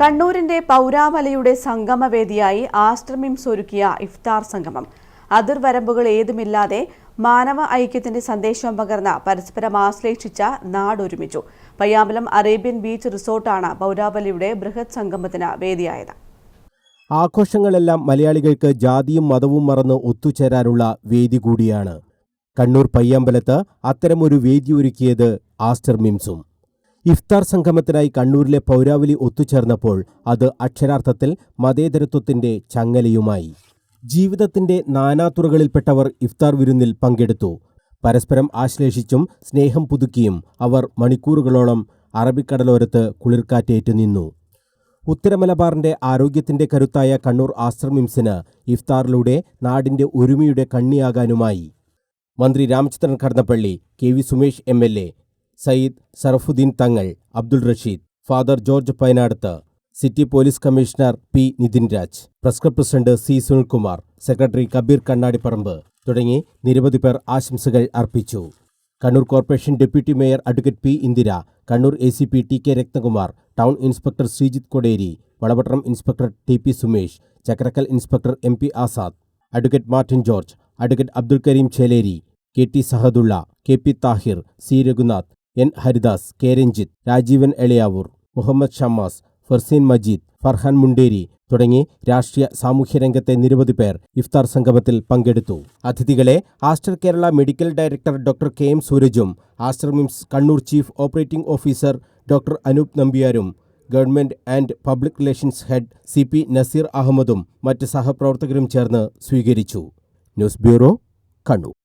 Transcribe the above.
കണ്ണൂരിന്റെ പൗരാമലയുടെ സംഗമവേദിയായി Aster MIMS ഒരുക്കിയ ഇഫ്താർ സംഗമം. അതിർവരമ്പുകൾ ഏതുമില്ലാതെ മാനവ ഐക്യത്തിന്റെ സന്ദേശം പകർന്ന് പരസ്പരം ആശ്ലേഷിച്ച നാടൊരുമിച്ചു. പയ്യാമ്പലം അറേബ്യൻ ബീച്ച് റിസോർട്ടാണ് പൗരാമലയുടെ ബൃഹത് സംഗമത്തിന് വേദിയായത്. ആഘോഷങ്ങളെല്ലാം മലയാളികൾക്ക് ജാതിയും മതവും മറന്ന് ഒത്തുചേരാനുള്ള വേദി കൂടിയാണ്. കണ്ണൂർ പയ്യാമ്പലത്ത് അത്തരമൊരു വേദി ഒരുക്കിയത് ആസ്റ്റർ മിംസും. ഇഫ്താർ സംഗമത്തിനായി കണ്ണൂരിലെ പൗരാവലി ഒത്തുചേർന്നപ്പോൾ അത് അക്ഷരാർത്ഥത്തിൽ മതേതരത്വത്തിന്റെ ചങ്ങലയുമായി. ജീവിതത്തിന്റെ നാനാതുറകളിൽപ്പെട്ടവർ ഇഫ്താർ വിരുന്നിൽ പങ്കെടുത്തു. പരസ്പരം ആശ്ലേഷിച്ചും സ്നേഹം പുതുക്കിയും അവർ മണിക്കൂറുകളോളം അറബിക്കടലോരത്ത് കുളിർക്കാറ്റേറ്റു നിന്നു. ഉത്തരമലബാറിന്റെ ആരോഗ്യത്തിന്റെ കരുത്തായ കണ്ണൂർ ആസ്റ്റർ മിംസിന് ഇഫ്താറിലൂടെ നാടിന്റെ ഒരുമയുടെ കണ്ണിയാകാനുമായി. മന്ത്രി Ramachandran Kadannappally, K V Sumesh MLA, Sayyid Sarafuddin Thangal, Abdul Rasheed, father George Painadath, city police commissioner P. Nithin Raj, press club president C. Sunilkumar, secretary Kabeer Kannadiparamba തുടങ്ങി നിരവധി പേർ ആശംസകൾ അർപ്പിച്ചു. Kannur corporation deputy mayor advocate P. Indira, Kannur ACP T. K. Ratnakumar, town inspector Sreejith Koderi, Valapattanam inspector T. P. Sumesh, Chakkarakkal inspector MP. Azad, advocate Martin George, advocate Abdul Kareem Cheleri, KT Sahadulla, KP Thahir, C. Raghunath, N. Haridas, K. Ranjith, Rajeevan Elayavoor, Muhammed Shammas, Farseen Majeed, Farhan Munderi തുടങ്ങി രാഷ്ട്രീയ സാമൂഹ്യ രംഗത്തെ നിരവധി പേർ ഇഫ്താർ സംഗമത്തിൽ പങ്കെടുത്തു. അതിഥികളെ Aster Kerala medical director doctor K. M. സൂരജും Aster MIMS Kannur chief operating officer doctor Anoop നമ്പ്യാരും government and public relations head CP Naseer അഹമ്മദും മറ്റ് സഹപ്രവർത്തകരും ചേർന്ന് സ്വീകരിച്ചു. News bureau, Kannur.